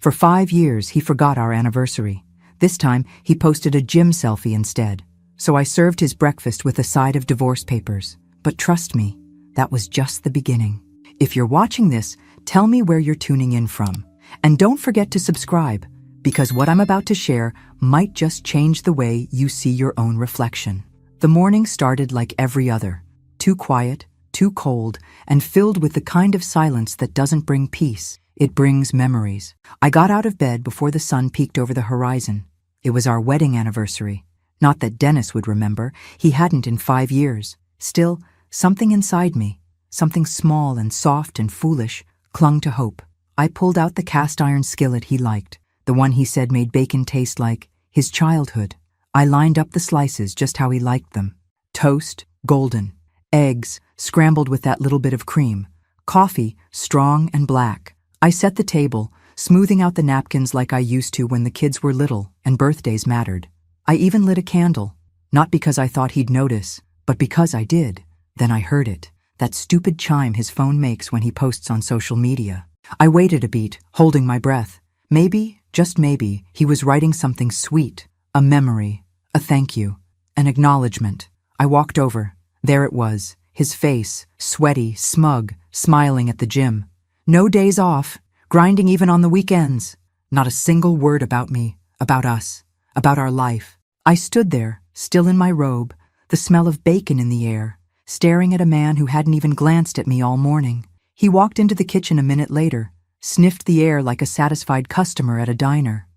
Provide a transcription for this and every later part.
For 5 years, he forgot our anniversary. This time, he posted a gym selfie instead. So I served his breakfast with a side of divorce papers. But trust me, that was just the beginning. If you're watching this, tell me where you're tuning in from. And don't forget to subscribe, because what I'm about to share might just change the way you see your own reflection. The morning started like every other. Too quiet, too cold, and filled with the kind of silence that doesn't bring peace. It brings memories. I got out of bed before the sun peeked over the horizon. It was our wedding anniversary. Not that Dennis would remember. He hadn't in 5 years. Still, something inside me, something small and soft and foolish, clung to hope. I pulled out the cast iron skillet he liked, the one he said made bacon taste like his childhood. I lined up the slices just how he liked them. Toast, golden. Eggs, scrambled with that little bit of cream. Coffee, strong and black. I set the table, smoothing out the napkins like I used to when the kids were little and birthdays mattered. I even lit a candle, not because I thought he'd notice, but because I did. Then I heard it, that stupid chime his phone makes when he posts on social media. I waited a beat, holding my breath. Maybe, just maybe, he was writing something sweet, a memory, a thank you, an acknowledgement. I walked over. There it was, his face, sweaty, smug, smiling at the gym. No days off, grinding even on the weekends. Not a single word about me, about us, about our life. I stood there, still in my robe, the smell of bacon in the air, staring at a man who hadn't even glanced at me all morning. He walked into the kitchen a minute later, sniffed the air like a satisfied customer at a diner.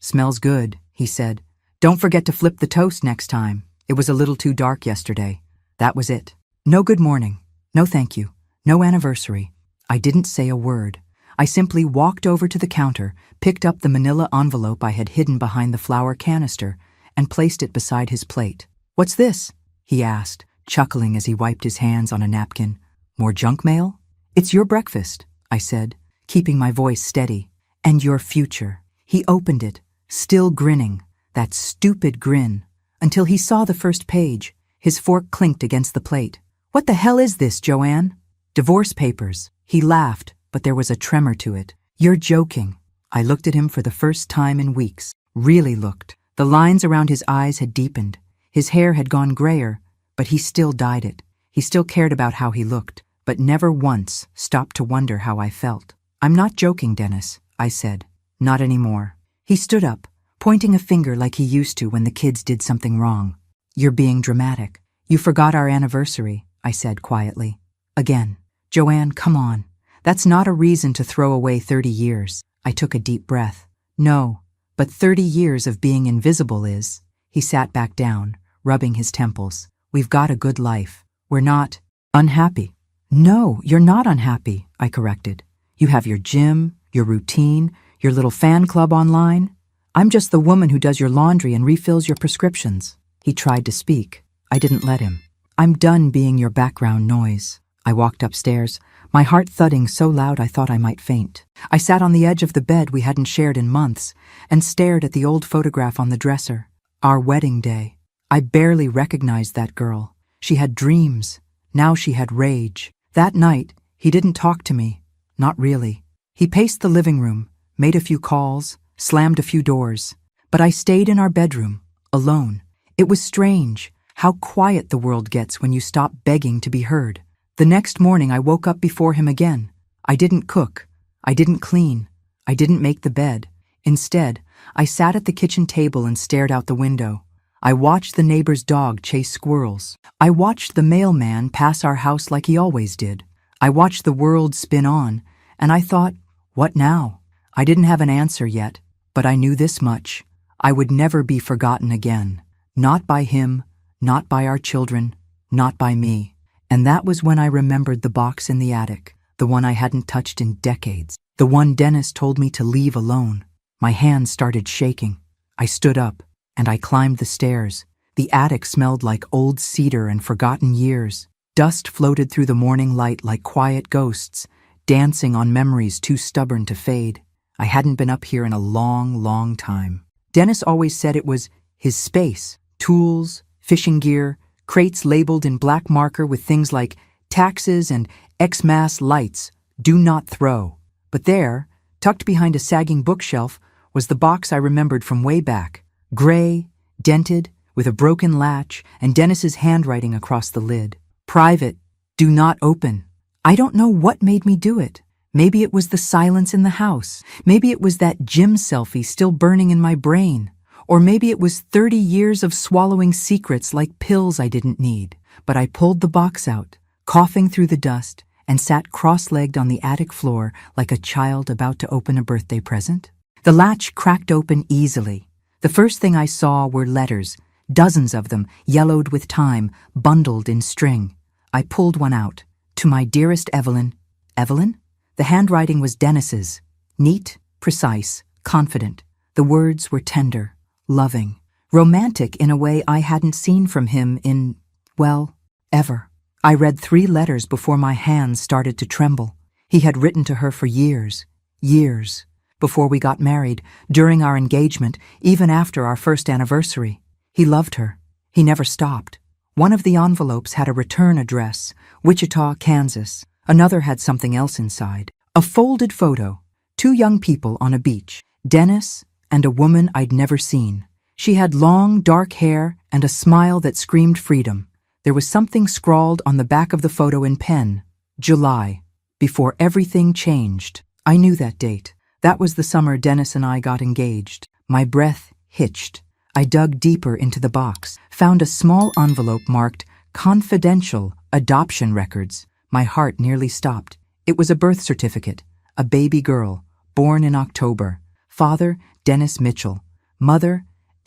Smells good, he said. Don't forget to flip the toast next time. It was a little too dark yesterday. That was it. No good morning. No thank you. No anniversary. I didn't say a word. I simply walked over to the counter, picked up the manila envelope I had hidden behind the flour canister, and placed it beside his plate. "What's this?" he asked, chuckling as he wiped his hands on a napkin. "More junk mail?" "It's your breakfast," I said, keeping my voice steady. "And your future." He opened it, still grinning, that stupid grin, until he saw the first page. His fork clinked against the plate. "What the hell is this, Joanne?" "Divorce papers." He laughed, but there was a tremor to it. "You're joking." I looked at him for the first time in weeks. Really looked. The lines around his eyes had deepened. His hair had gone grayer, but he still dyed it. He still cared about how he looked, but never once stopped to wonder how I felt. "I'm not joking, Dennis," I said. "Not anymore." He stood up, pointing a finger like he used to when the kids did something wrong. "You're being dramatic. You forgot our anniversary," I said quietly. Again. "Joanne, come on. That's not a reason to throw away 30 years. I took a deep breath. "No, but 30 years of being invisible is." He sat back down, rubbing his temples. "We've got a good life. We're not unhappy." "No, you're not unhappy," I corrected. "You have your gym, your routine, your little fan club online. I'm just the woman who does your laundry and refills your prescriptions." He tried to speak. I didn't let him. "I'm done being your background noise." I walked upstairs, my heart thudding so loud I thought I might faint. I sat on the edge of the bed we hadn't shared in months and stared at the old photograph on the dresser. Our wedding day. I barely recognized that girl. She had dreams. Now she had rage. That night, he didn't talk to me. Not really. He paced the living room, made a few calls, slammed a few doors. But I stayed in our bedroom, alone. It was strange how quiet the world gets when you stop begging to be heard. The next morning I woke up before him again. I didn't cook. I didn't clean. I didn't make the bed. Instead, I sat at the kitchen table and stared out the window. I watched the neighbor's dog chase squirrels. I watched the mailman pass our house like he always did. I watched the world spin on, and I thought, what now? I didn't have an answer yet, but I knew this much. I would never be forgotten again. Not by him, not by our children, not by me. And that was when I remembered the box in the attic, the one I hadn't touched in decades, the one Dennis told me to leave alone. My hands started shaking. I stood up, and I climbed the stairs. The attic smelled like old cedar and forgotten years. Dust floated through the morning light like quiet ghosts, dancing on memories too stubborn to fade. I hadn't been up here in a long, long time. Dennis always said it was his space, tools, fishing gear, crates labeled in black marker with things like taxes and Xmas lights, do not throw. But there, Tucked behind a sagging bookshelf was the box I remembered from way back, gray, dented, with a broken latch and Dennis's handwriting across the lid. Private, do not open. I don't know what made me do it. Maybe it was the silence in the house. Maybe it was that gym selfie still burning in my brain. Or maybe it was 30 years of swallowing secrets like pills I didn't need. But I pulled the box out, coughing through the dust, and sat cross-legged on the attic floor like a child about to open a birthday present. The latch cracked open easily. The first thing I saw were letters, dozens of them, yellowed with time, bundled in string. I pulled one out. To my dearest Evelyn. Evelyn? The handwriting was Dennis's. Neat, precise, confident. The words were tender, loving, romantic in a way I hadn't seen from him in, well, ever. I read 3 letters before my hands started to tremble. He had written to her for years, before we got married, during our engagement, even after our first anniversary. He loved her. He never stopped. One of the envelopes had a return address, Wichita, Kansas. Another had something else inside. A folded photo. 2 young people on a beach. Dennis and a woman I'd never seen. She had long, dark hair and a smile that screamed freedom. There was something scrawled on the back of the photo in pen. July. Before everything changed. I knew that date. That was the summer Dennis and I got engaged. My breath hitched. I dug deeper into the box, found a small envelope marked Confidential Adoption Records. My heart nearly stopped. It was a birth certificate, a baby girl, born in October. Father, Dennis Mitchell. Mother,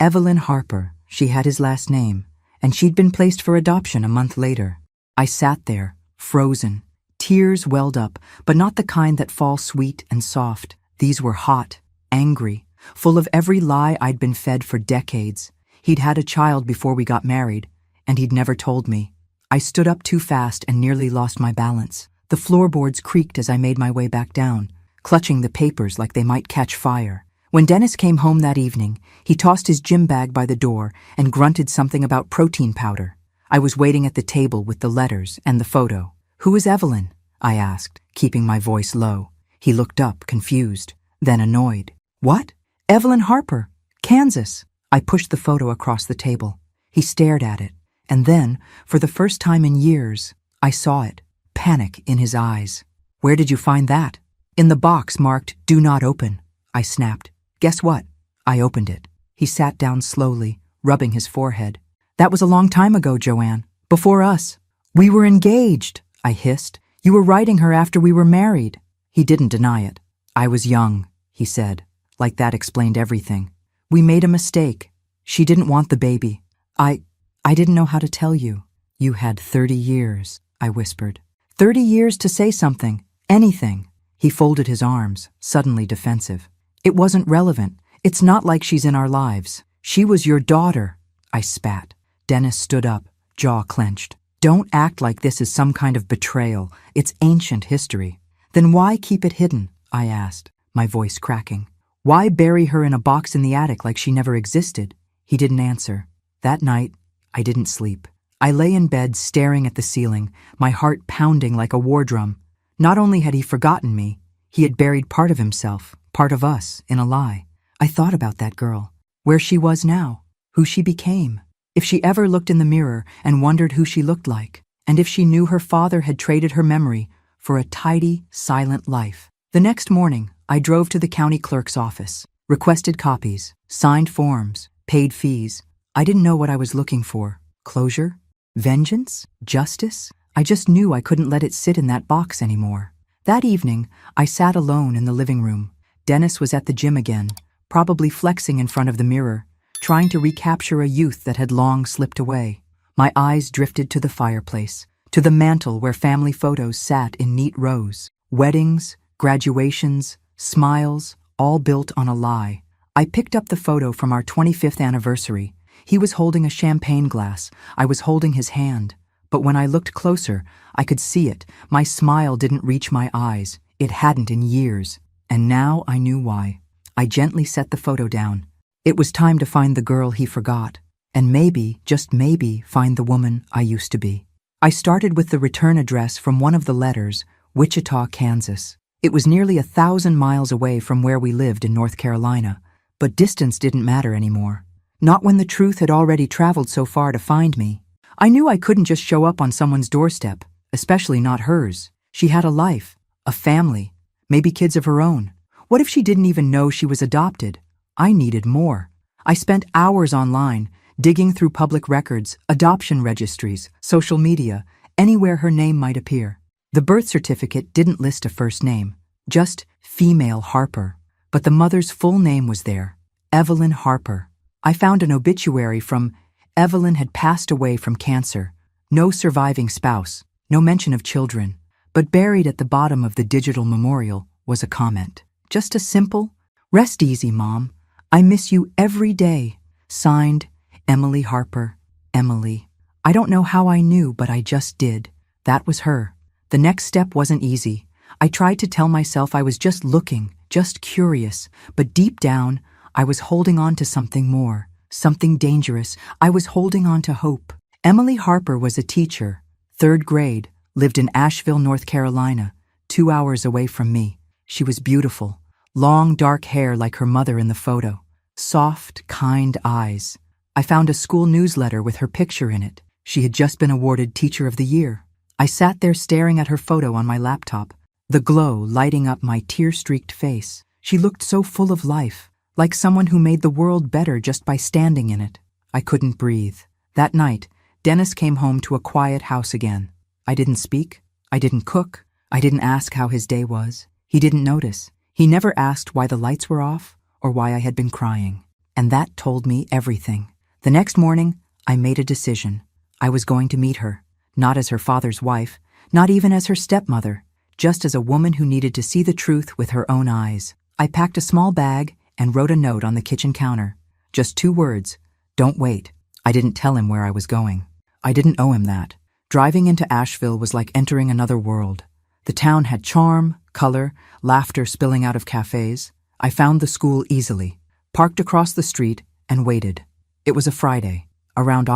Evelyn Harper. She had his last name, and she'd been placed for adoption a month later. I sat there, frozen. Tears welled up, but not the kind that fall sweet and soft. These were hot, angry, full of every lie I'd been fed for decades. He'd had a child before we got married, and he'd never told me. I stood up too fast and nearly lost my balance. The floorboards creaked as I made my way back down, clutching the papers like they might catch fire. When Dennis came home that evening, he tossed his gym bag by the door and grunted something about protein powder. I was waiting at the table with the letters and the photo. "Who is Evelyn?" I asked, keeping my voice low. He looked up, confused, then annoyed. "What?" "Evelyn Harper, Kansas." I pushed the photo across the table. He stared at it, and then, for the first time in years, I saw it, panic in his eyes. "Where did you find that?" "In the box marked, Do Not Open," I snapped. "Guess what?" I opened it. He sat down slowly, rubbing his forehead. "That was a long time ago, Joanne. Before us. We were engaged," I hissed. "You were writing her after we were married." He didn't deny it. "I was young," he said. Like that explained everything. "We made a mistake. She didn't want the baby. I didn't know how to tell you." "You had 30 years, I whispered. 30 years to say something, anything." He folded his arms, suddenly defensive. "It wasn't relevant. It's not like she's in our lives. She was your daughter," I spat. Dennis stood up, jaw clenched. "Don't act like this is some kind of betrayal. It's ancient history." "Then why keep it hidden?" I asked, my voice cracking. "Why bury her in a box in the attic like she never existed?" He didn't answer. That night, I didn't sleep. I lay in bed staring at the ceiling, my heart pounding like a war drum. Not only had he forgotten me, he had buried part of himself, part of us, in a lie. I thought about that girl, where she was now, who she became. If she ever looked in the mirror and wondered who she looked like, and if she knew her father had traded her memory for a tidy, silent life. The next morning, I drove to the county clerk's office, requested copies, signed forms, paid fees. I didn't know what I was looking for. Closure? Vengeance? Justice? I just knew I couldn't let it sit in that box anymore. That evening, I sat alone in the living room. Dennis was at the gym again, probably flexing in front of the mirror, trying to recapture a youth that had long slipped away. My eyes drifted to the fireplace, to the mantel where family photos sat in neat rows. Weddings, graduations, smiles, all built on a lie. I picked up the photo from our 25th anniversary. He was holding a champagne glass. I was holding his hand. But when I looked closer, I could see it. My smile didn't reach my eyes. It hadn't in years. And now I knew why. I gently set the photo down. It was time to find the girl he forgot. And maybe, just maybe, find the woman I used to be. I started with the return address from one of the letters, Wichita, Kansas. It was nearly 1,000 miles away from where we lived in North Carolina, but distance didn't matter anymore. Not when the truth had already traveled so far to find me. I knew I couldn't just show up on someone's doorstep, especially not hers. She had a life, a family, maybe kids of her own. What if she didn't even know she was adopted? I needed more. I spent hours online, digging through public records, adoption registries, social media, anywhere her name might appear. The birth certificate didn't list a first name, just female Harper. But the mother's full name was there, Evelyn Harper. I found an obituary from Evelyn had passed away from cancer. No surviving spouse, no mention of children. But buried at the bottom of the digital memorial was a comment. Just a simple, "Rest easy, Mom. I miss you every day." Signed, Emily Harper. Emily. I don't know how I knew, but I just did. That was her. The next step wasn't easy. I tried to tell myself I was just looking, just curious, but deep down, I was holding on to something more, something dangerous. I was holding on to hope. Emily Harper was a teacher, 3rd grade, lived in Asheville, North Carolina, 2 hours away from me. She was beautiful, long dark hair like her mother in the photo, soft, kind eyes. I found a school newsletter with her picture in it. She had just been awarded Teacher of the Year. I sat there staring at her photo on my laptop, the glow lighting up my tear-streaked face. She looked so full of life, like someone who made the world better just by standing in it. I couldn't breathe. That night, Dennis came home to a quiet house again. I didn't speak. I didn't cook. I didn't ask how his day was. He didn't notice. He never asked why the lights were off or why I had been crying. And that told me everything. The next morning, I made a decision. I was going to meet her, not as her father's wife, not even as her stepmother, just as a woman who needed to see the truth with her own eyes. I packed a small bag and wrote a note on the kitchen counter. Just 2 words, "Don't wait." I didn't tell him where I was going. I didn't owe him that. Driving into Asheville was like entering another world. The town had charm, color, laughter spilling out of cafes. I found the school easily, parked across the street, and waited. It was a Friday. Around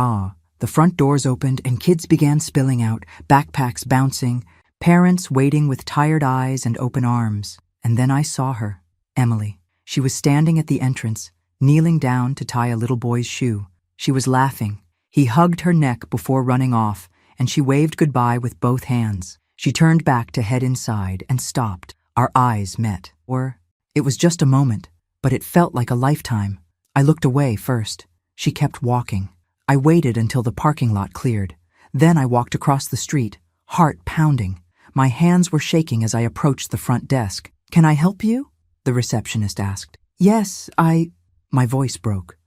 the front doors opened and kids began spilling out, backpacks bouncing, parents waiting with tired eyes and open arms. And then I saw her, Emily. She was standing at the entrance, kneeling down to tie a little boy's shoe. She was laughing. He hugged her neck before running off, and she waved goodbye with both hands. She turned back to head inside and stopped. Our eyes met. It was just a moment, but it felt like a lifetime. I looked away first. She kept walking. I waited until the parking lot cleared. Then I walked across the street, heart pounding. My hands were shaking as I approached the front desk. "Can I help you?" the receptionist asked. "Yes, My voice broke.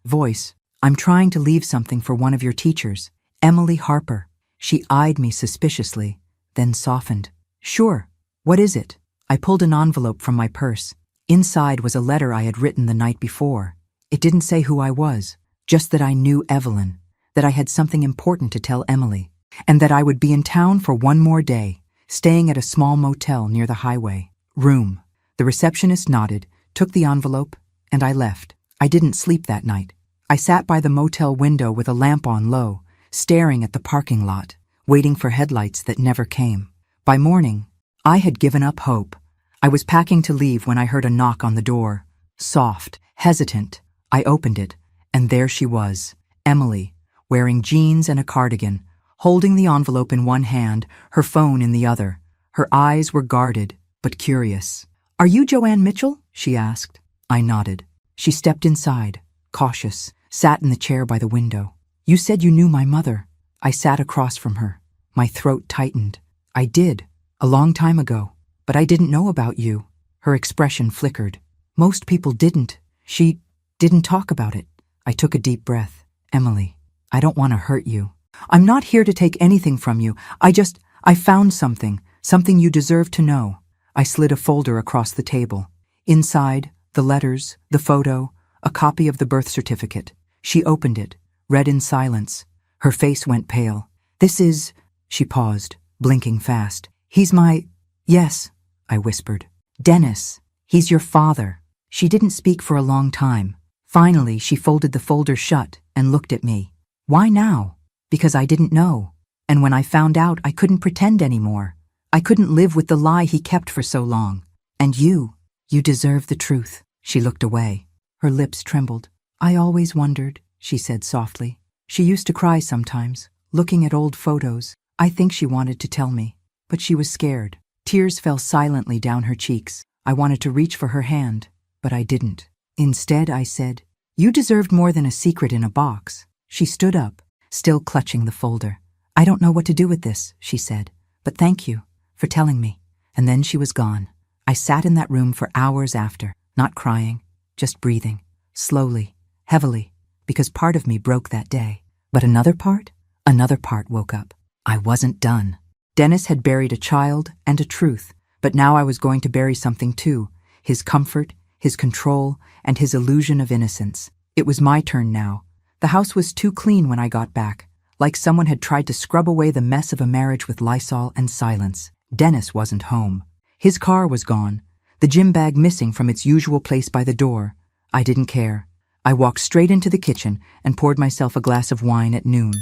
"I'm trying to leave something for one of your teachers, Emily Harper." She eyed me suspiciously, then softened. "Sure. What is it?" I pulled an envelope from my purse. Inside was a letter I had written the night before. It didn't say who I was, just that I knew Evelyn, that I had something important to tell Emily, and that I would be in town for one more day, staying at a small motel near the highway. Room. The receptionist nodded, took the envelope, and I left. I didn't sleep that night. I sat by the motel window with a lamp on low, staring at the parking lot, waiting for headlights that never came. By morning, I had given up hope. I was packing to leave when I heard a knock on the door. Soft, hesitant. I opened it, and there she was, Emily, wearing jeans and a cardigan, holding the envelope in one hand, her phone in the other. Her eyes were guarded, but curious. "Are you Joanne Mitchell?" she asked. I nodded. She stepped inside, cautious, sat in the chair by the window. "You said you knew my mother." I sat across from her. My throat tightened. "I did, a long time ago, but I didn't know about you." Her expression flickered. "Most people didn't. She didn't talk about it." I took a deep breath. "Emily, I don't want to hurt you. I'm not here to take anything from you. I found something you deserve to know." I slid a folder across the table. Inside, the letters, the photo, a copy of the birth certificate. She opened it, read in silence. Her face went pale. "This is..." She paused, blinking fast. "He's my..." "Yes," I whispered. "Dennis. He's your father." She didn't speak for a long time. Finally, she folded the folder shut and looked at me. "Why now?" "Because I didn't know. And when I found out, I couldn't pretend anymore. I couldn't live with the lie he kept for so long. And you deserve the truth. She looked away. Her lips trembled. I always wondered, she said softly. She used to cry sometimes, looking at old photos. I think she wanted to tell me, but she was scared. Tears fell silently down her cheeks. I wanted to reach for her hand, but I didn't. Instead, I said, "You deserved more than a secret in a box." She stood up, still clutching the folder. "I don't know what to do with this," she said, "but thank you for telling me." And then she was gone. I sat in that room for hours after, not crying, just breathing, slowly, heavily, because part of me broke that day. But another part woke up. I wasn't done. Dennis had buried a child and a truth, but now I was going to bury something too, his comfort, his control, and his illusion of innocence. It was my turn now. The house was too clean when I got back, like someone had tried to scrub away the mess of a marriage with Lysol and silence. Dennis wasn't home. His car was gone, the gym bag missing from its usual place by the door. I didn't care. I walked straight into the kitchen and poured myself a glass of wine at noon.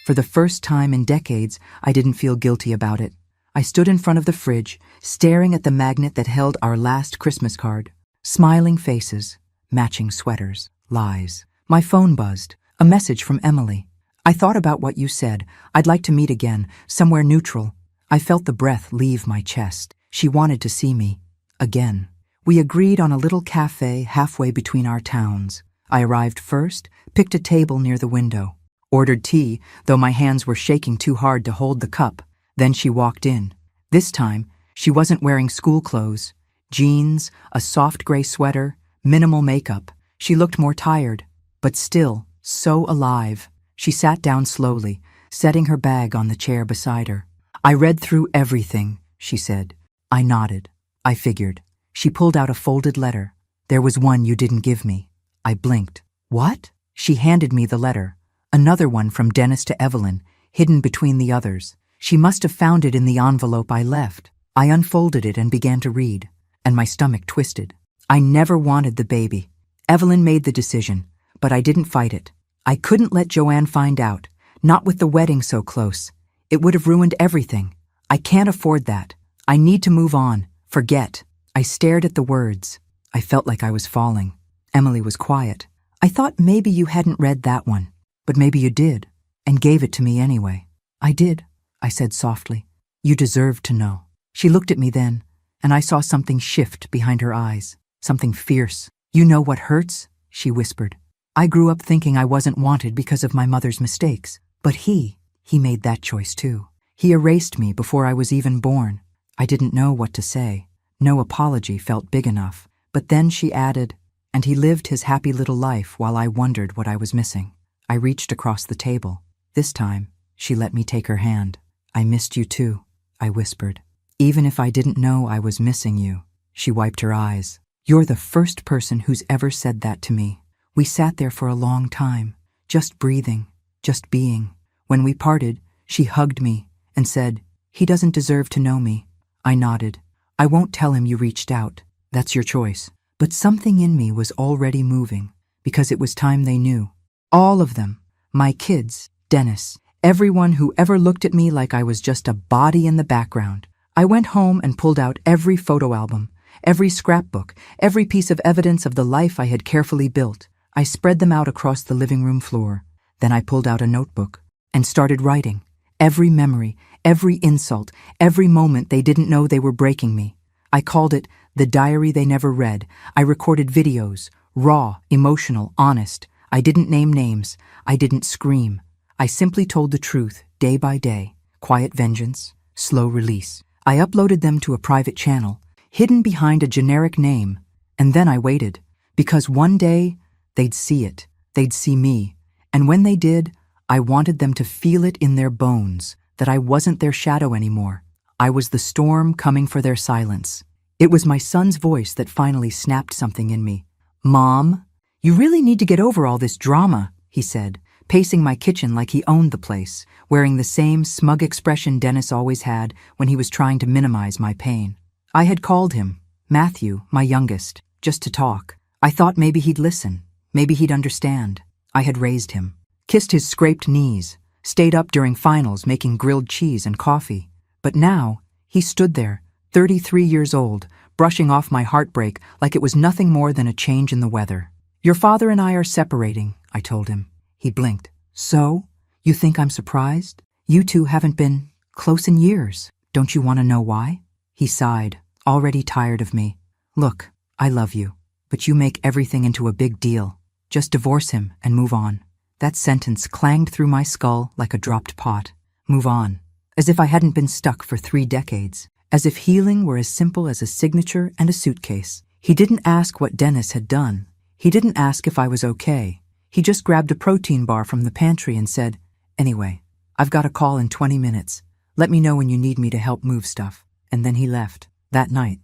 For the first time in decades, I didn't feel guilty about it. I stood in front of the fridge, staring at the magnet that held our last Christmas card. Smiling faces, matching sweaters, lies. My phone buzzed, a message from Emily. "I thought about what you said. I'd like to meet again, somewhere neutral." I felt the breath leave my chest. She wanted to see me. Again. We agreed on a little cafe halfway between our towns. I arrived first, picked a table near the window. Ordered tea, though my hands were shaking too hard to hold the cup. Then she walked in. This time, she wasn't wearing school clothes. Jeans, a soft gray sweater, minimal makeup. She looked more tired, but still so alive. She sat down slowly, setting her bag on the chair beside her. "I read through everything," she said. I nodded. I figured. She pulled out a folded letter. "There was one you didn't give me." I blinked. "What?" She handed me the letter. Another one from Dennis to Evelyn, hidden between the others. She must have found it in the envelope I left. I unfolded it and began to read, and my stomach twisted. I never wanted the baby. Evelyn made the decision, but I didn't fight it. I couldn't let Joanne find out, not with the wedding so close. It would have ruined everything. I can't afford that. I need to move on, forget. I stared at the words. I felt like I was falling. Emily was quiet. "I thought maybe you hadn't read that one, but maybe you did, and gave it to me anyway." "I did," I said softly. "You deserved to know." She looked at me then, and I saw something shift behind her eyes, something fierce. "You know what hurts?" she whispered. "I grew up thinking I wasn't wanted because of my mother's mistakes, but he made that choice too. He erased me before I was even born." I didn't know what to say. No apology felt big enough. But then she added, "And he lived his happy little life while I wondered what I was missing." I reached across the table. This time, she let me take her hand. "I missed you too," I whispered. "Even if I didn't know I was missing you." She wiped her eyes. "You're the first person who's ever said that to me." We sat there for a long time, just breathing, just being. When we parted, she hugged me and said, "He doesn't deserve to know me." I nodded. "I won't tell him you reached out. That's your choice." But something in me was already moving, because it was time they knew. All of them. My kids, Dennis, everyone who ever looked at me like I was just a body in the background. I went home and pulled out every photo album, every scrapbook, every piece of evidence of the life I had carefully built. I spread them out across the living room floor. Then I pulled out a notebook and started writing. Every memory, every insult, every moment they didn't know they were breaking me. I called it the diary they never read. I recorded videos, raw, emotional, honest. I didn't name names. I didn't scream. I simply told the truth, day by day. Quiet vengeance, slow release. I uploaded them to a private channel, hidden behind a generic name, and then I waited, because one day they'd see it. They'd see me. And when they did, I wanted them to feel it in their bones, that I wasn't their shadow anymore. I was the storm coming for their silence. It was my son's voice that finally snapped something in me. "Mom, you really need to get over all this drama," he said, pacing my kitchen like he owned the place, wearing the same smug expression Dennis always had when he was trying to minimize my pain. I had called him, Matthew, my youngest, just to talk. I thought maybe he'd listen, maybe he'd understand. I had raised him, kissed his scraped knees, stayed up during finals making grilled cheese and coffee. But now, he stood there, 33 years old, brushing off my heartbreak like it was nothing more than a change in the weather. "Your father and I are separating," I told him. He blinked. "So? You think I'm surprised? You two haven't been close in years. Don't you want to know why?" He sighed, already tired of me. "Look, I love you, but you make everything into a big deal. Just divorce him and move on." That sentence clanged through my skull like a dropped pot. Move on. As if I hadn't been stuck for 3 decades. As if healing were as simple as a signature and a suitcase. He didn't ask what Dennis had done. He didn't ask if I was okay. He just grabbed a protein bar from the pantry and said, "Anyway, I've got a call in 20 minutes. Let me know when you need me to help move stuff." And then he left. That night.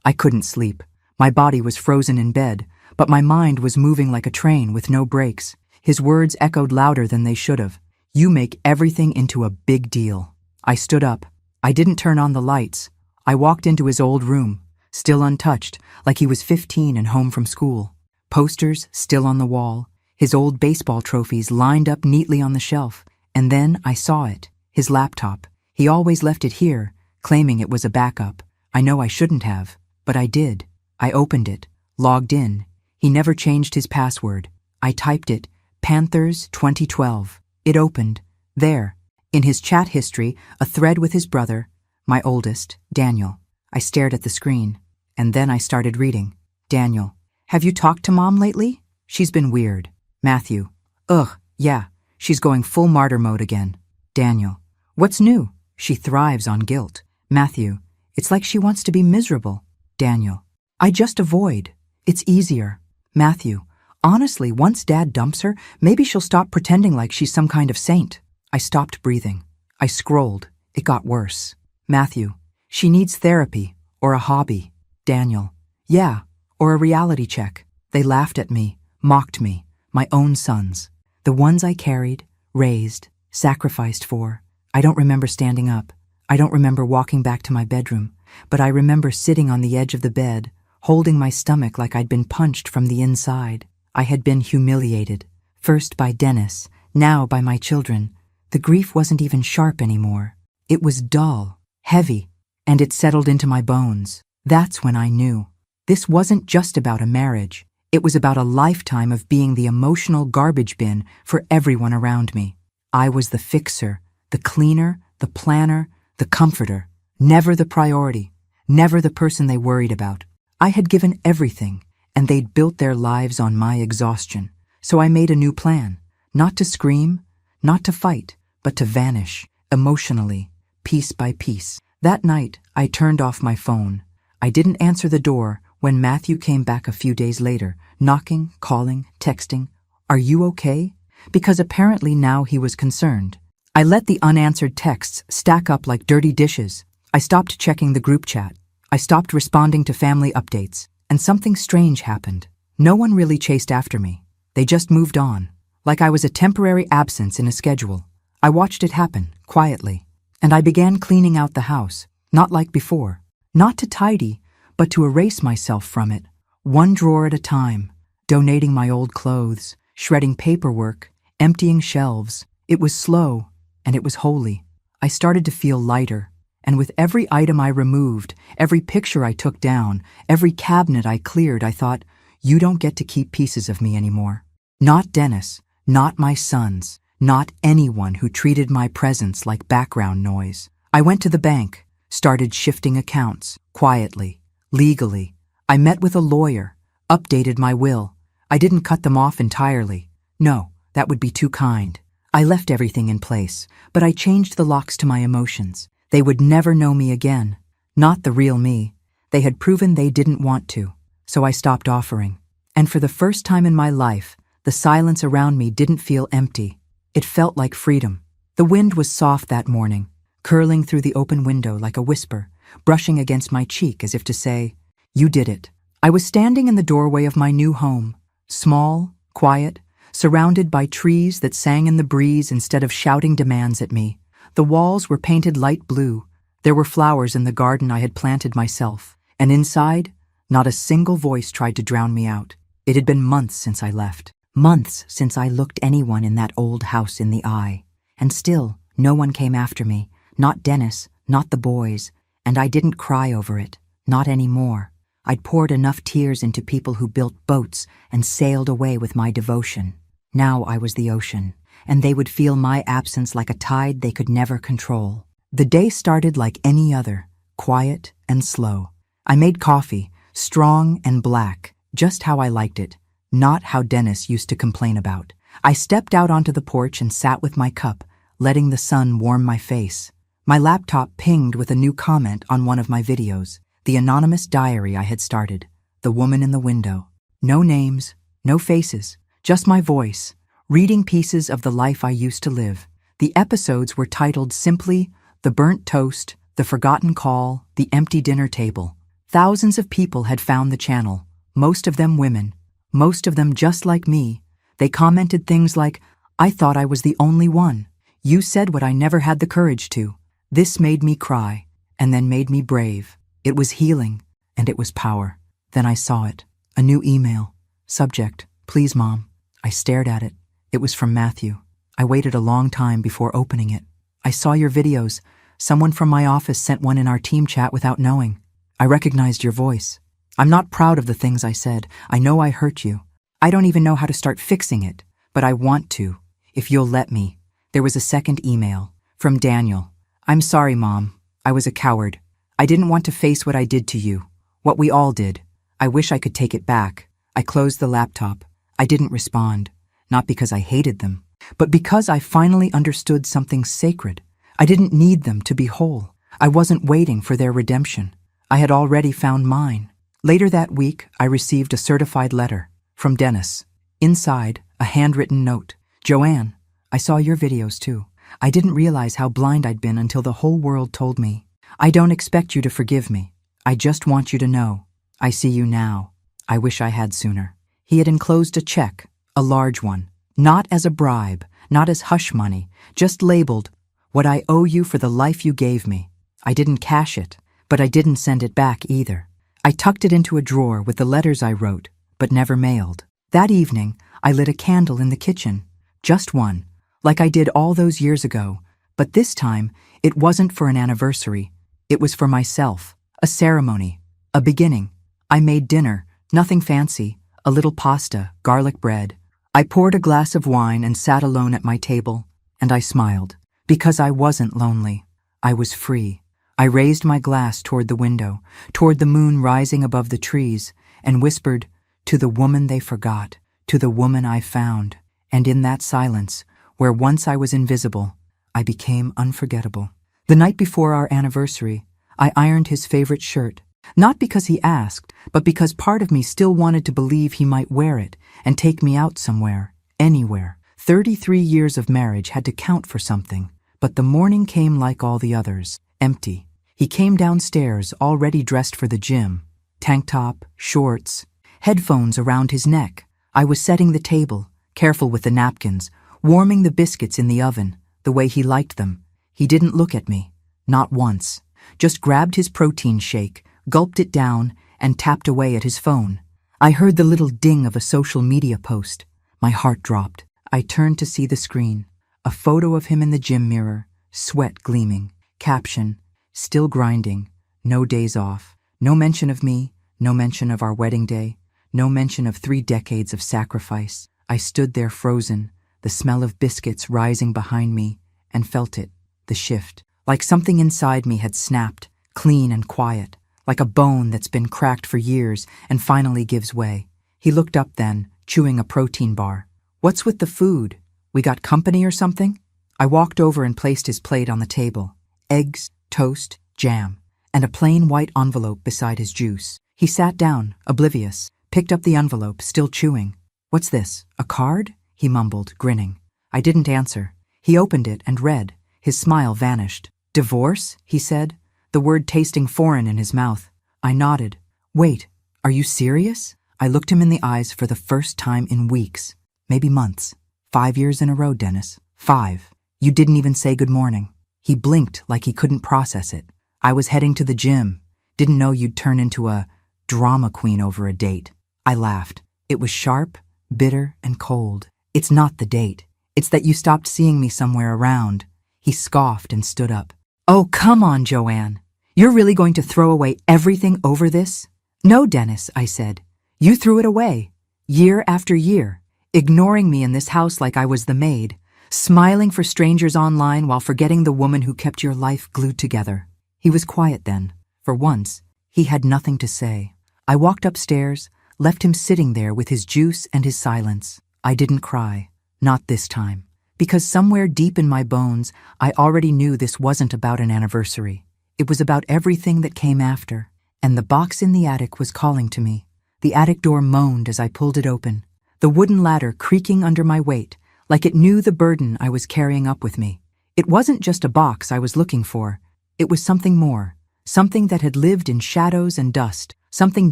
I couldn't sleep. My body was frozen in bed, but my mind was moving like a train with no brakes. His words echoed louder than they should have. "You make everything into a big deal." I stood up. I didn't turn on the lights. I walked into his old room, still untouched, like he was 15 and home from school. Posters still on the wall, his old baseball trophies lined up neatly on the shelf. And then I saw it, his laptop. He always left it here, claiming it was a backup. I know I shouldn't have, but I did. I opened it, logged in. He never changed his password. I typed it, Panthers 2012. It opened. There, in his chat history, a thread with his brother, my oldest, Daniel. I stared at the screen, and then I started reading. Daniel: "Have you talked to Mom lately? She's been weird." Matthew: "Ugh, yeah, she's going full martyr mode again." Daniel: "What's new? She thrives on guilt." Matthew: "It's like she wants to be miserable." Daniel: "I just avoid. It's easier." Matthew: "Honestly, once Dad dumps her, maybe she'll stop pretending like she's some kind of saint." I stopped breathing. I scrolled. It got worse. Matthew: "She needs therapy or a hobby." Daniel: "Yeah, or a reality check." They laughed at me, mocked me, my own sons. The ones I carried, raised, sacrificed for. I don't remember standing up. I don't remember walking back to my bedroom, but I remember sitting on the edge of the bed, holding my stomach like I'd been punched from the inside. I had been humiliated, first by Dennis, now by my children. The grief wasn't even sharp anymore. It was dull, heavy, and it settled into my bones. That's when I knew. This wasn't just about a marriage. It was about a lifetime of being the emotional garbage bin for everyone around me. I was the fixer, the cleaner, the planner, the comforter, never the priority, never the person they worried about. I had given everything, and they'd built their lives on my exhaustion. So I made a new plan, not to scream, not to fight, but to vanish, emotionally, piece by piece. That night, I turned off my phone. I didn't answer the door when Matthew came back a few days later, knocking, calling, texting. "Are you okay?" Because apparently now he was concerned. I let the unanswered texts stack up like dirty dishes. I stopped checking the group chat. I stopped responding to family updates. And something strange happened. No one really chased after me. They just moved on, like I was a temporary absence in a schedule. I watched it happen, quietly. And I began cleaning out the house, not like before. Not to tidy, but to erase myself from it, one drawer at a time, donating my old clothes, shredding paperwork, emptying shelves. It was slow, and it was holy. I started to feel lighter, and with every item I removed, every picture I took down, every cabinet I cleared, I thought, you don't get to keep pieces of me anymore. Not Dennis, not my sons, not anyone who treated my presence like background noise. I went to the bank, started shifting accounts, quietly, legally. I met with a lawyer, updated my will. I didn't cut them off entirely. No, that would be too kind. I left everything in place, but I changed the locks to my emotions. They would never know me again. Not the real me. They had proven they didn't want to, so I stopped offering. And for the first time in my life, the silence around me didn't feel empty. It felt like freedom. The wind was soft that morning, curling through the open window like a whisper, brushing against my cheek as if to say, "You did it." I was standing in the doorway of my new home, small, quiet, surrounded by trees that sang in the breeze instead of shouting demands at me. The walls were painted light blue. There were flowers in the garden I had planted myself. And inside, not a single voice tried to drown me out. It had been months since I left. Months since I looked anyone in that old house in the eye. And still, no one came after me. Not Dennis, not the boys. And I didn't cry over it. Not anymore. I'd poured enough tears into people who built boats and sailed away with my devotion. Now I was the ocean, and they would feel my absence like a tide they could never control. The day started like any other, quiet and slow. I made coffee, strong and black, just how I liked it, not how Dennis used to complain about. I stepped out onto the porch and sat with my cup, letting the sun warm my face. My laptop pinged with a new comment on one of my videos, the anonymous diary I had started, the woman in the window. No names, no faces, just my voice, reading pieces of the life I used to live. The episodes were titled simply, The Burnt Toast, The Forgotten Call, The Empty Dinner Table. Thousands of people had found the channel, most of them women, most of them just like me. They commented things like, I thought I was the only one. You said what I never had the courage to. This made me cry, and then made me brave. It was healing, and it was power. Then I saw it. A new email. Subject, please mom. I stared at it. It was from Matthew. I waited a long time before opening it. I saw your videos. Someone from my office sent one in our team chat without knowing. I recognized your voice. I'm not proud of the things I said. I know I hurt you. I don't even know how to start fixing it, but I want to, if you'll let me. There was a second email, from Daniel. I'm sorry, Mom. I was a coward. I didn't want to face what I did to you, what we all did. I wish I could take it back. I closed the laptop. I didn't respond, not because I hated them, but because I finally understood something sacred. I didn't need them to be whole. I wasn't waiting for their redemption. I had already found mine. Later that week, I received a certified letter from Dennis. Inside, a handwritten note. Joanne, I saw your videos too. I didn't realize how blind I'd been until the whole world told me. I don't expect you to forgive me. I just want you to know. I see you now. I wish I had sooner. He had enclosed a check, a large one, not as a bribe, not as hush money, just labeled, what I owe you for the life you gave me. I didn't cash it, but I didn't send it back either. I tucked it into a drawer with the letters I wrote, but never mailed. That evening, I lit a candle in the kitchen, just one, like I did all those years ago, but this time, it wasn't for an anniversary. It was for myself, a ceremony, a beginning. I made dinner, nothing fancy, a little pasta, garlic bread. I poured a glass of wine and sat alone at my table, and I smiled, because I wasn't lonely. I was free. I raised my glass toward the window, toward the moon rising above the trees, and whispered, to the woman they forgot, to the woman I found. And in that silence, where once I was invisible, I became unforgettable. The night before our anniversary, I ironed his favorite shirt, not because he asked, but because part of me still wanted to believe he might wear it and take me out somewhere, anywhere. 33 years of marriage had to count for something, but the morning came like all the others, empty. He came downstairs, already dressed for the gym, tank top, shorts, headphones around his neck. I was setting the table, careful with the napkins, warming the biscuits in the oven, the way he liked them. He didn't look at me, not once, just grabbed his protein shake, gulped it down, and tapped away at his phone. I heard the little ding of a social media post. My heart dropped. I turned to see the screen, a photo of him in the gym mirror, sweat gleaming, caption, still grinding, no days off, no mention of me, no mention of our wedding day, no mention of 3 decades of sacrifice. I stood there frozen, the smell of biscuits rising behind me, and felt it, the shift, like something inside me had snapped, clean and quiet, like a bone that's been cracked for years and finally gives way. He looked up then, chewing a protein bar. What's with the food? We got company or something? I walked over and placed his plate on the table. Eggs, toast, jam, and a plain white envelope beside his juice. He sat down, oblivious, picked up the envelope, still chewing. What's this, a card? He mumbled, grinning. I didn't answer. He opened it and read. His smile vanished. Divorce? He said, the word tasting foreign in his mouth. I nodded. Wait, are you serious? I looked him in the eyes for the first time in weeks, maybe months. 5 years in a row, Dennis. 5. You didn't even say good morning. He blinked like he couldn't process it. I was heading to the gym. Didn't know you'd turn into a drama queen over a date. I laughed. It was sharp, bitter, and cold. It's not the date. It's that you stopped seeing me somewhere around. He scoffed and stood up. Oh, come on, Joanne. You're really going to throw away everything over this? No, Dennis, I said. You threw it away, year after year, ignoring me in this house like I was the maid, smiling for strangers online while forgetting the woman who kept your life glued together. He was quiet then. For once, he had nothing to say. I walked upstairs, left him sitting there with his juice and his silence. I didn't cry. Not this time. Because somewhere deep in my bones, I already knew this wasn't about an anniversary. It was about everything that came after. And the box in the attic was calling to me. The attic door moaned as I pulled it open, the wooden ladder creaking under my weight, like it knew the burden I was carrying up with me. It wasn't just a box I was looking for. It was something more, something that had lived in shadows and dust, something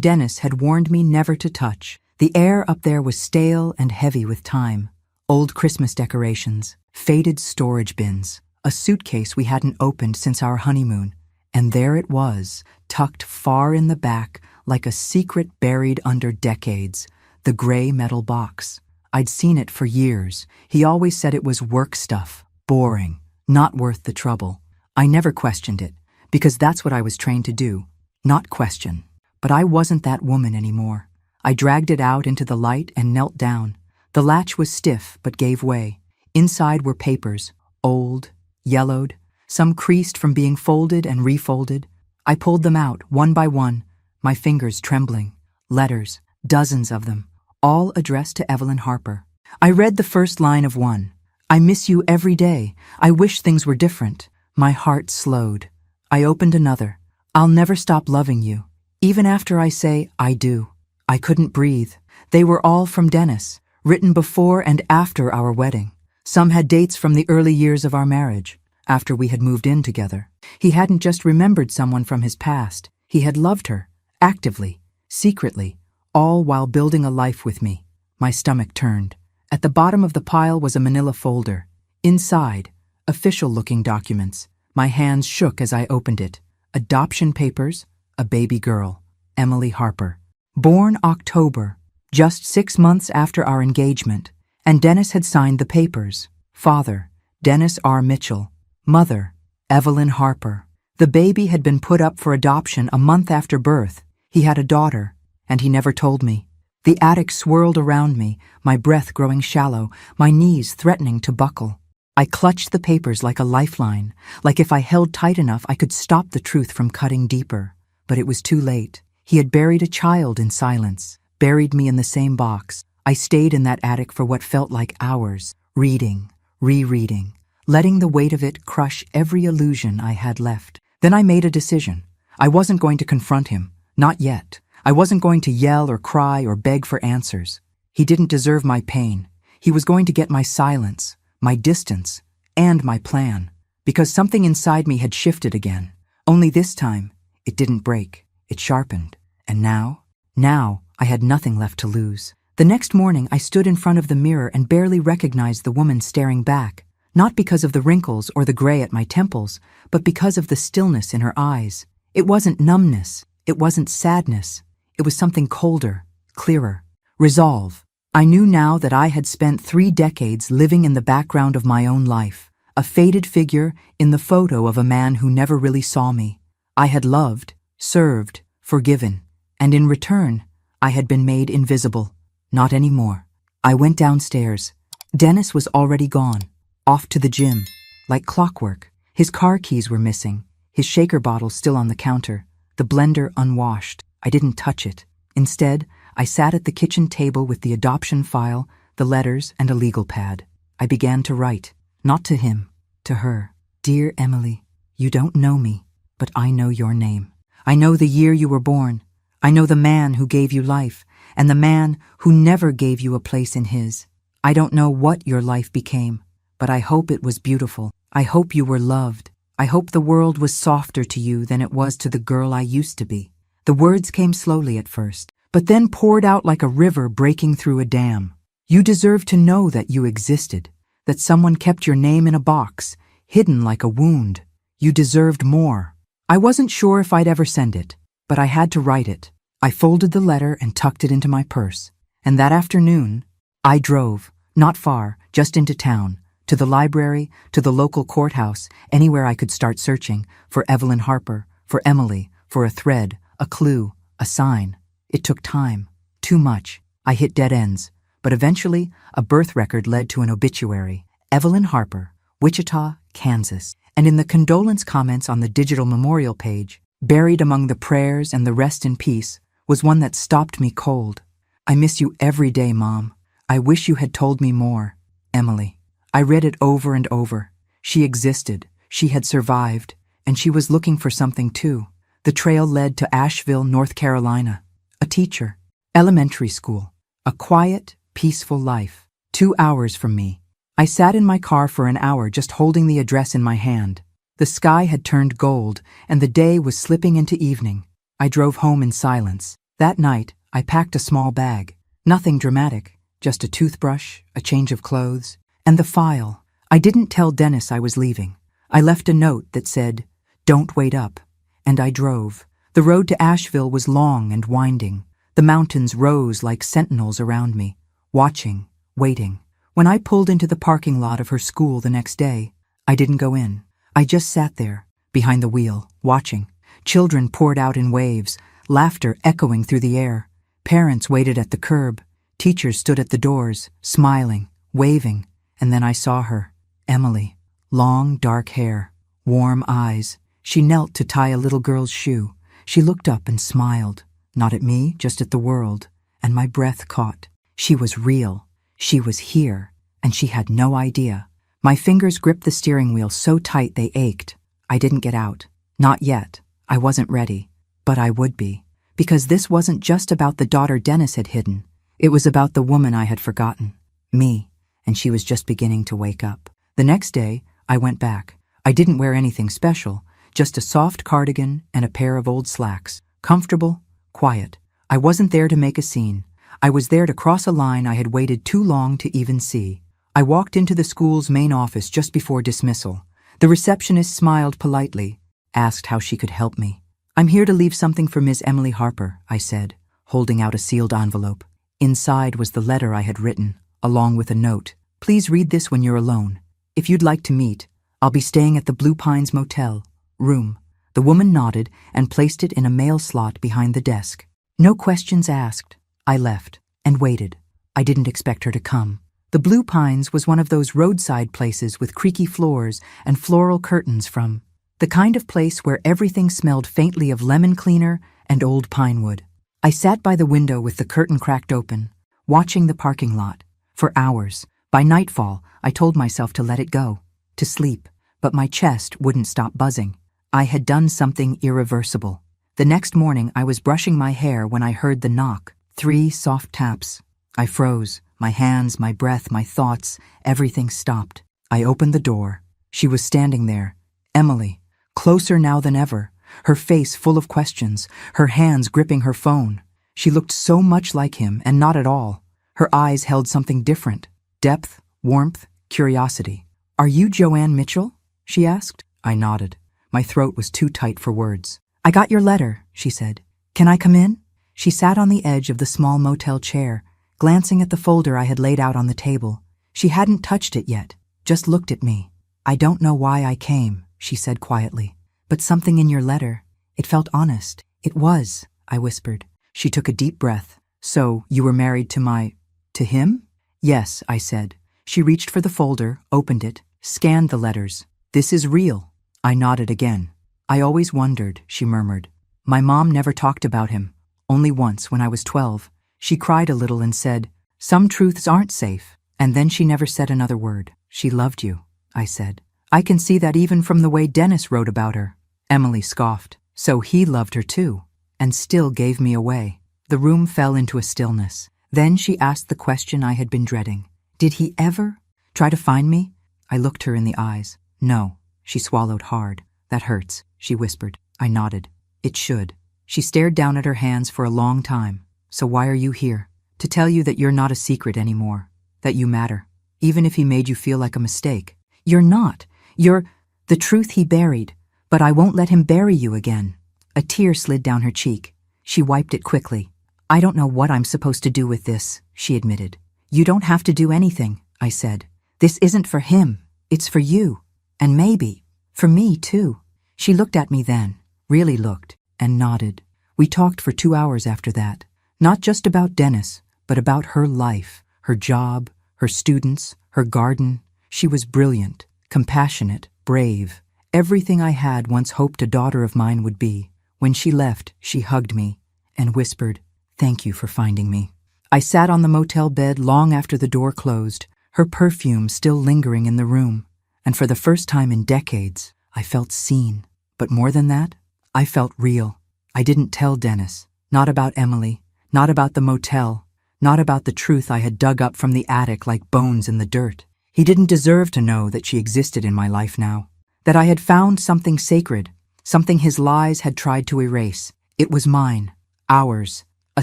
Dennis had warned me never to touch. The air up there was stale and heavy with time. Old Christmas decorations, faded storage bins, a suitcase we hadn't opened since our honeymoon. And there it was, tucked far in the back, like a secret buried under decades, the gray metal box. I'd seen it for years. He always said it was work stuff, boring, not worth the trouble. I never questioned it, because that's what I was trained to do, not question. But I wasn't that woman anymore. I dragged it out into the light and knelt down. The latch was stiff but gave way. Inside were papers, old, yellowed, some creased from being folded and refolded. I pulled them out, one by one, my fingers trembling. Letters, dozens of them, all addressed to Evelyn Harper. I read the first line of one. I miss you every day. I wish things were different. My heart slowed. I opened another. I'll never stop loving you, even after I say I do. I couldn't breathe. They were all from Dennis, written before and after our wedding. Some had dates from the early years of our marriage, after we had moved in together. He hadn't just remembered someone from his past. He had loved her, actively, secretly, all while building a life with me. My stomach turned. At the bottom of the pile was a manila folder. Inside, official-looking documents. My hands shook as I opened it. Adoption papers, a baby girl, Emily Harper. Born October, just 6 months after our engagement, and Dennis had signed the papers. Father, Dennis R. Mitchell. Mother, Evelyn Harper. The baby had been put up for adoption a month after birth. He had a daughter, and he never told me. The attic swirled around me, my breath growing shallow, my knees threatening to buckle. I clutched the papers like a lifeline, like if I held tight enough I could stop the truth from cutting deeper. But it was too late. He had buried a child in silence, buried me in the same box. I stayed in that attic for what felt like hours, reading, rereading, letting the weight of it crush every illusion I had left. Then I made a decision. I wasn't going to confront him, not yet. I wasn't going to yell or cry or beg for answers. He didn't deserve my pain. He was going to get my silence, my distance, and my plan. Because something inside me had shifted again. Only this time, it didn't break. It sharpened. And now I had nothing left to lose. The next morning, I stood in front of the mirror and barely recognized the woman staring back. Not because of the wrinkles or the gray at my temples, but because of the stillness in her eyes. It wasn't numbness. It wasn't sadness. It was something colder, clearer. Resolve. I knew now that I had spent 3 decades living in the background of my own life, a faded figure in the photo of a man who never really saw me. I had loved, served, forgiven, and in return, I had been made invisible. Not anymore. I went downstairs. Dennis was already gone, off to the gym, like clockwork. His car keys were missing, his shaker bottle still on the counter, the blender unwashed. I didn't touch it. Instead, I sat at the kitchen table with the adoption file, the letters, and a legal pad. I began to write, not to him, to her. Dear Emily, you don't know me, but I know your name. I know the year you were born. I know the man who gave you life, and the man who never gave you a place in his. I don't know what your life became, but I hope it was beautiful. I hope you were loved. I hope the world was softer to you than it was to the girl I used to be. The words came slowly at first, but then poured out like a river breaking through a dam. You deserve to know that you existed, that someone kept your name in a box, hidden like a wound. You deserved more. I wasn't sure if I'd ever send it, but I had to write it. I folded the letter and tucked it into my purse. And that afternoon, I drove, not far, just into town, to the library, to the local courthouse, anywhere I could start searching for Evelyn Harper, for Emily, for a thread, a clue, a sign. It took time. Too much. I hit dead ends. But eventually, a birth record led to an obituary. Evelyn Harper, Wichita, Kansas. And in the condolence comments on the digital memorial page, buried among the prayers and the rest in peace, was one that stopped me cold. I miss you every day, Mom. I wish you had told me more. Emily. I read it over and over. She existed, she had survived, and she was looking for something too. The trail led to Asheville, North Carolina. A teacher. Elementary school. A quiet, peaceful life. 2 hours from me. I sat in my car for an hour just holding the address in my hand. The sky had turned gold, and the day was slipping into evening. I drove home in silence. That night, I packed a small bag. Nothing dramatic, just a toothbrush, a change of clothes, and the file. I didn't tell Dennis I was leaving. I left a note that said, "Don't wait up." And I drove. The road to Asheville was long and winding. The mountains rose like sentinels around me, watching, waiting. When I pulled into the parking lot of her school the next day, I didn't go in. I just sat there, behind the wheel, watching. Children poured out in waves, laughter echoing through the air. Parents waited at the curb. Teachers stood at the doors, smiling, waving. And then I saw her, Emily. Long, dark hair, warm eyes. She knelt to tie a little girl's shoe. She looked up and smiled, not at me, just at the world. And my breath caught. She was real. She was here, and she had no idea. My fingers gripped the steering wheel so tight they ached. I didn't get out. Not yet. I wasn't ready. But I would be. Because this wasn't just about the daughter Dennis had hidden. It was about the woman I had forgotten. Me. And she was just beginning to wake up. The next day, I went back. I didn't wear anything special, just a soft cardigan and a pair of old slacks. Comfortable, quiet. I wasn't there to make a scene. I was there to cross a line I had waited too long to even see. I walked into the school's main office just before dismissal. The receptionist smiled politely, asked how she could help me. "I'm here to leave something for Miss Emily Harper," I said, holding out a sealed envelope. Inside was the letter I had written, along with a note. "Please read this when you're alone. If you'd like to meet, I'll be staying at the Blue Pines Motel, room." The woman nodded and placed it in a mail slot behind the desk. No questions asked. I left and waited. I didn't expect her to come. The Blue Pines was one of those roadside places with creaky floors and floral curtains from the kind of place where everything smelled faintly of lemon cleaner and old pine wood. I sat by the window with the curtain cracked open, watching the parking lot. For hours. By nightfall, I told myself to let it go, to sleep, but my chest wouldn't stop buzzing. I had done something irreversible. The next morning, I was brushing my hair when I heard the knock. 3 soft taps. I froze. My hands, my breath, my thoughts, everything stopped. I opened the door. She was standing there. Emily, closer now than ever, her face full of questions, her hands gripping her phone. She looked so much like him, and not at all. Her eyes held something different. Depth, warmth, curiosity. "Are you Joanne Mitchell?" she asked. I nodded. My throat was too tight for words. "I got your letter," she said. "Can I come in?" She sat on the edge of the small motel chair, glancing at the folder I had laid out on the table. She hadn't touched it yet, just looked at me. "I don't know why I came," she said quietly. "But something in your letter, it felt honest." "It was," I whispered. She took a deep breath. "So, you were married to him?" "Yes," I said. She reached for the folder, opened it, scanned the letters. "This is real." I nodded again. "I always wondered," she murmured. "My mom never talked about him. Only once, when I was 12. She cried a little and said, 'Some truths aren't safe.' And then she never said another word." "She loved you," I said. "I can see that even from the way Dennis wrote about her." Emily scoffed. "So he loved her too, and still gave me away." The room fell into a stillness. Then she asked the question I had been dreading. "Did he ever try to find me?" I looked her in the eyes. "No." She swallowed hard. "That hurts," she whispered. I nodded. "It should." She stared down at her hands for a long time. "So why are you here?" "To tell you that you're not a secret anymore. That you matter. Even if he made you feel like a mistake." "You're not. You're the truth he buried. But I won't let him bury you again." A tear slid down her cheek. She wiped it quickly. "I don't know what I'm supposed to do with this," she admitted. "You don't have to do anything," I said. "This isn't for him. It's for you. And maybe for me, too." She looked at me then, really looked, and nodded. We talked for 2 hours after that. Not just about Dennis, but about her life, her job, her students, her garden. She was brilliant, compassionate, brave, everything I had once hoped a daughter of mine would be. When she left, she hugged me and whispered, "Thank you for finding me." I sat on the motel bed long after the door closed, her perfume still lingering in the room, and for the first time in decades, I felt seen. But more than that, I felt real. I didn't tell Dennis, not about Emily, not about the motel, not about the truth I had dug up from the attic like bones in the dirt. He didn't deserve to know that she existed in my life now, that I had found something sacred, something his lies had tried to erase. It was mine, ours, a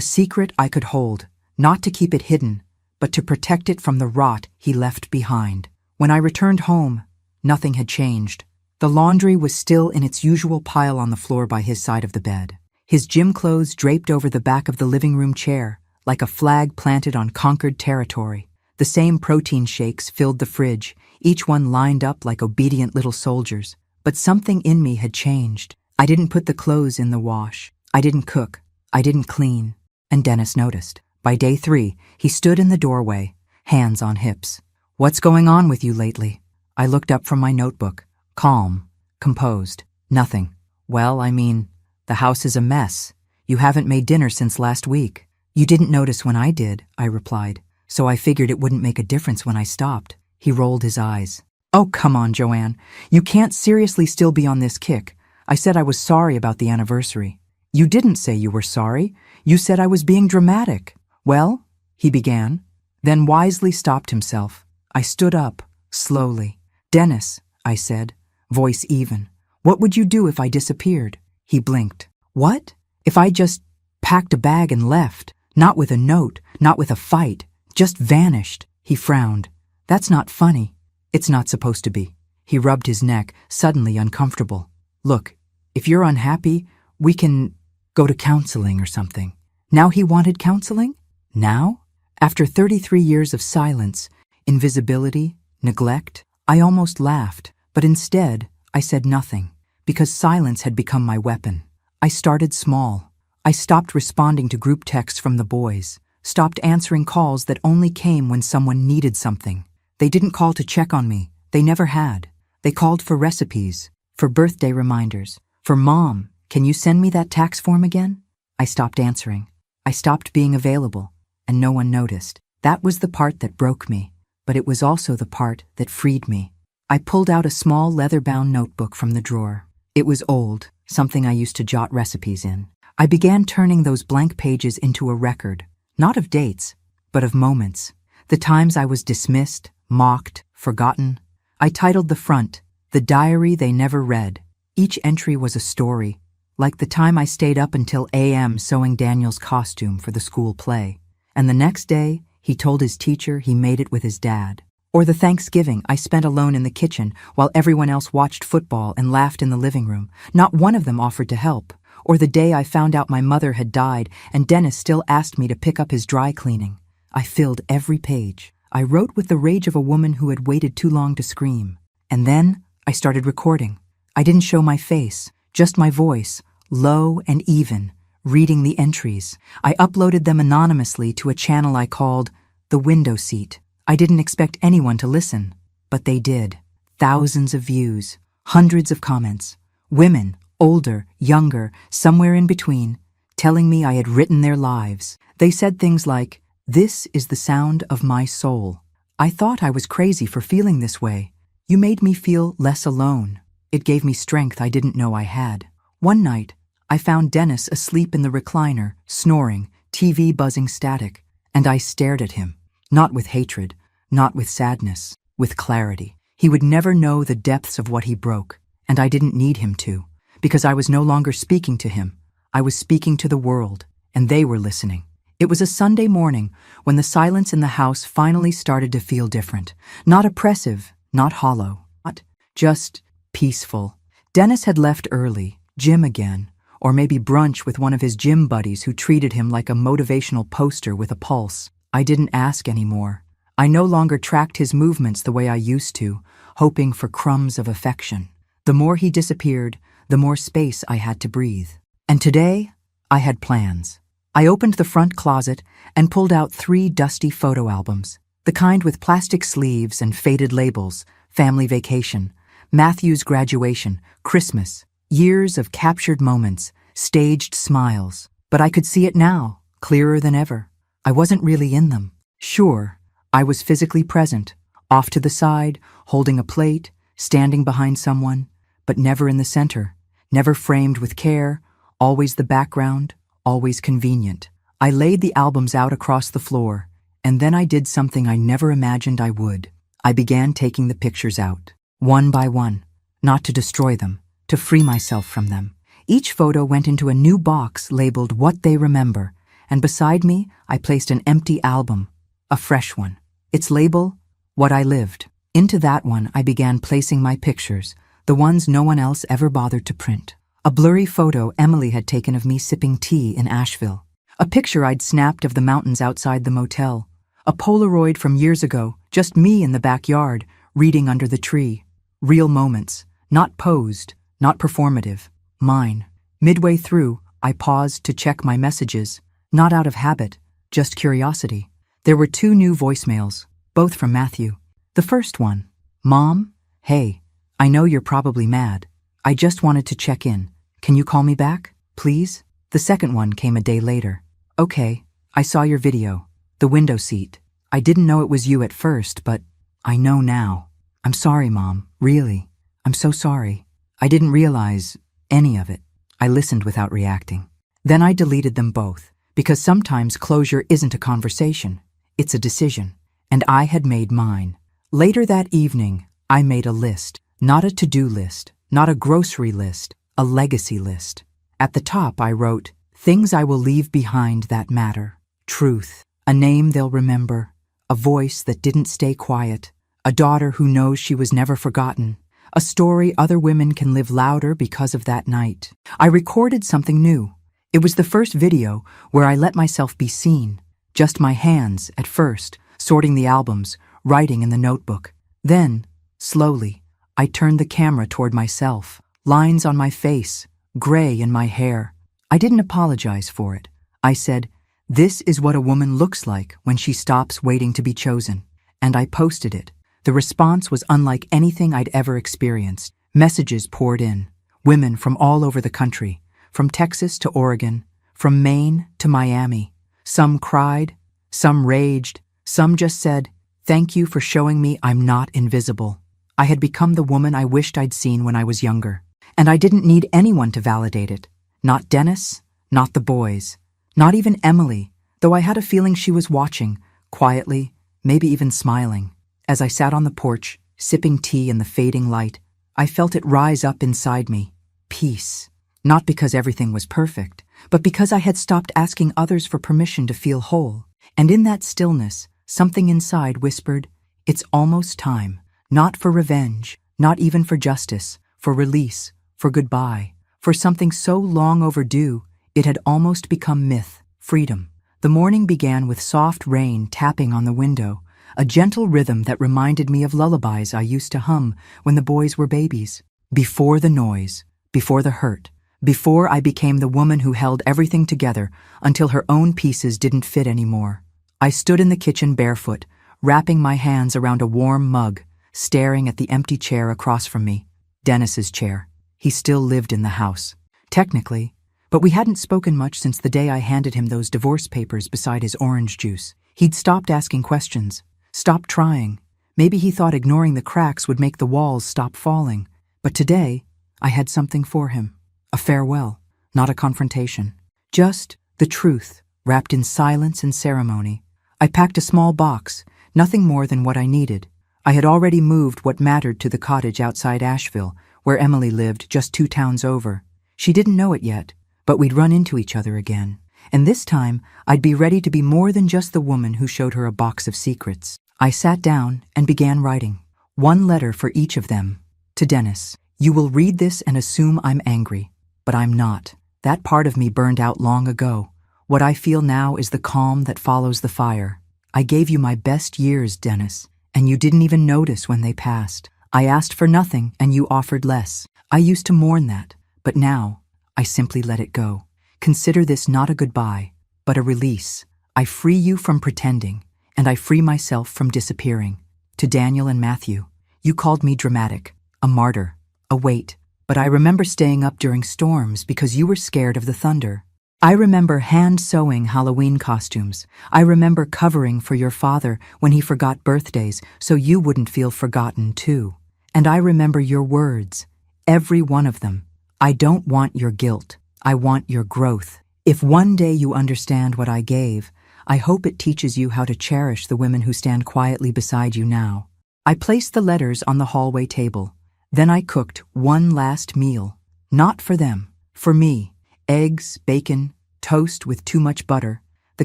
secret I could hold, not to keep it hidden, but to protect it from the rot he left behind. When I returned home, nothing had changed. The laundry was still in its usual pile on the floor by his side of the bed. His gym clothes draped over the back of the living room chair, like a flag planted on conquered territory. The same protein shakes filled the fridge, each one lined up like obedient little soldiers. But something in me had changed. I didn't put the clothes in the wash. I didn't cook. I didn't clean. And Dennis noticed. By day 3, he stood in the doorway, hands on hips. "What's going on with you lately?" I looked up from my notebook, calm, composed. "Nothing." "Well, I mean, the house is a mess. You haven't made dinner since last week." "You didn't notice when I did," I replied, "so I figured it wouldn't make a difference when I stopped." He rolled his eyes. "Oh, come on, Joanne. You can't seriously still be on this kick. I said I was sorry about the anniversary." "You didn't say you were sorry. You said I was being dramatic." "Well," he began, then wisely stopped himself. I stood up, slowly. "Dennis," I said, voice even, "what would you do if I disappeared?" He blinked. "What? If I just packed a bag and left? Not with a note, not with a fight, just vanished." He frowned. "That's not funny." "It's not supposed to be." He rubbed his neck, suddenly uncomfortable. "Look, if you're unhappy, we can go to counseling or something." Now he wanted counseling? Now? After 33 years of silence, invisibility, neglect, I almost laughed, but instead I said nothing, because silence had become my weapon. I started small. I stopped responding to group texts from the boys, stopped answering calls that only came when someone needed something. They didn't call to check on me. They never had. They called for recipes, for birthday reminders, for "Mom, can you send me that tax form again?" I stopped answering. I stopped being available, and no one noticed. That was the part that broke me, but it was also the part that freed me. I pulled out a small leather-bound notebook from the drawer. It was old, something I used to jot recipes in. I began turning those blank pages into a record, not of dates, but of moments. The times I was dismissed, mocked, forgotten. I titled the front, "The Diary They Never Read." Each entry was a story, like the time I stayed up until a.m. sewing Daniel's costume for the school play. And the next day, he told his teacher he made it with his dad. Or the Thanksgiving I spent alone in the kitchen while everyone else watched football and laughed in the living room. Not one of them offered to help. Or the day I found out my mother had died and Dennis still asked me to pick up his dry cleaning. I filled every page. I wrote with the rage of a woman who had waited too long to scream. And then I started recording. I didn't show my face, just my voice, low and even, reading the entries. I uploaded them anonymously to a channel I called The Window Seat. I didn't expect anyone to listen, but they did. Thousands of views, hundreds of comments. Women, older, younger, somewhere in between, telling me I had written their lives. They said things like, "This is the sound of my soul. I thought I was crazy for feeling this way. You made me feel less alone." It gave me strength I didn't know I had. One night, I found Dennis asleep in the recliner, snoring, TV buzzing static, and I stared at him, not with hatred, not with sadness, with clarity. He would never know the depths of what he broke, and I didn't need him to, because I was no longer speaking to him. I was speaking to the world, and they were listening. It was a Sunday morning when the silence in the house finally started to feel different. Not oppressive, not hollow, not just peaceful. Dennis had left early, gym again, or maybe brunch with one of his gym buddies who treated him like a motivational poster with a pulse. I didn't ask anymore. I no longer tracked his movements the way I used to, hoping for crumbs of affection. The more he disappeared, the more space I had to breathe. And today, I had plans. I opened the front closet and pulled out 3 dusty photo albums, the kind with plastic sleeves and faded labels: family vacation, Matthew's graduation, Christmas, years of captured moments, staged smiles. But I could see it now, clearer than ever. I wasn't really in them. Sure, I was physically present, off to the side, holding a plate, standing behind someone, but never in the center, never framed with care, always the background, always convenient. I laid the albums out across the floor, and then I did something I never imagined I would. I began taking the pictures out, one by one, not to destroy them, to free myself from them. Each photo went into a new box labeled "What They Remember," and beside me I placed an empty album, a fresh one. Its label, "What I Lived." Into that one I began placing my pictures, the ones no one else ever bothered to print. A blurry photo Emily had taken of me sipping tea in Asheville. A picture I'd snapped of the mountains outside the motel. A Polaroid from years ago, just me in the backyard, reading under the tree. Real moments, not posed, not performative. Mine. Midway through, I paused to check my messages, not out of habit, just curiosity. There were 2 new voicemails, both from Matthew. The first one: "Mom, hey, I know you're probably mad. I just wanted to check in. Can you call me back, please?" The second one came a day later. "Okay, I saw your video. The window seat. I didn't know it was you at first, but I know now. I'm sorry, Mom, really. I'm so sorry. I didn't realize any of it." I listened without reacting. Then I deleted them both, because sometimes closure isn't a conversation, it's a decision, and I had made mine. Later that evening, I made a list, not a to-do list, not a grocery list, a legacy list. At the top I wrote, "Things I will leave behind that matter. Truth, a name they'll remember, a voice that didn't stay quiet, a daughter who knows she was never forgotten, a story other women can live louder because of that night." I recorded something new. It was the first video where I let myself be seen. Just my hands, at first, sorting the albums, writing in the notebook. Then, slowly, I turned the camera toward myself, lines on my face, gray in my hair. I didn't apologize for it. I said, "This is what a woman looks like when she stops waiting to be chosen." And I posted it. The response was unlike anything I'd ever experienced. Messages poured in. Women from all over the country, from Texas to Oregon, from Maine to Miami. Some cried, some raged, some just said, "Thank you for showing me I'm not invisible." I had become the woman I wished I'd seen when I was younger. And I didn't need anyone to validate it. Not Dennis, not the boys, not even Emily, though I had a feeling she was watching, quietly, maybe even smiling. As I sat on the porch, sipping tea in the fading light, I felt it rise up inside me. Peace. Not because everything was perfect, but because I had stopped asking others for permission to feel whole. And in that stillness, something inside whispered, "It's almost time. Not for revenge, not even for justice, for release, for goodbye, for something so long overdue, it had almost become myth, freedom." The morning began with soft rain tapping on the window, a gentle rhythm that reminded me of lullabies I used to hum when the boys were babies. Before the noise, before the hurt, before I became the woman who held everything together until her own pieces didn't fit anymore. I stood in the kitchen barefoot, wrapping my hands around a warm mug, staring at the empty chair across from me. Dennis's chair. He still lived in the house. Technically, but we hadn't spoken much since the day I handed him those divorce papers beside his orange juice. He'd stopped asking questions, stopped trying. Maybe he thought ignoring the cracks would make the walls stop falling. But today, I had something for him. A farewell, not a confrontation. Just the truth, wrapped in silence and ceremony. I packed a small box, nothing more than what I needed. I had already moved what mattered to the cottage outside Asheville, where Emily lived just 2 towns over. She didn't know it yet, but we'd run into each other again. And this time, I'd be ready to be more than just the woman who showed her a box of secrets. I sat down and began writing. 1 letter for each of them. To Dennis. You will read this and assume I'm angry, but I'm not. That part of me burned out long ago. What I feel now is the calm that follows the fire. I gave you my best years, Dennis, and you didn't even notice when they passed. I asked for nothing and you offered less. I used to mourn that, But now, I simply let it go. Consider this not a goodbye, but a release. I free you from pretending, and I free myself from disappearing. To Daniel and Matthew, you called me dramatic, a martyr, a weight, but I remember staying up during storms because you were scared of the thunder. I remember hand-sewing Halloween costumes. I remember covering for your father when he forgot birthdays so you wouldn't feel forgotten too. And I remember your words, every one of them. I don't want your guilt. I want your growth. If one day you understand what I gave, I hope it teaches you how to cherish the women who stand quietly beside you now. I placed the letters on the hallway table. Then I cooked one last meal. Not for them, for me. Eggs, bacon, toast with too much butter. The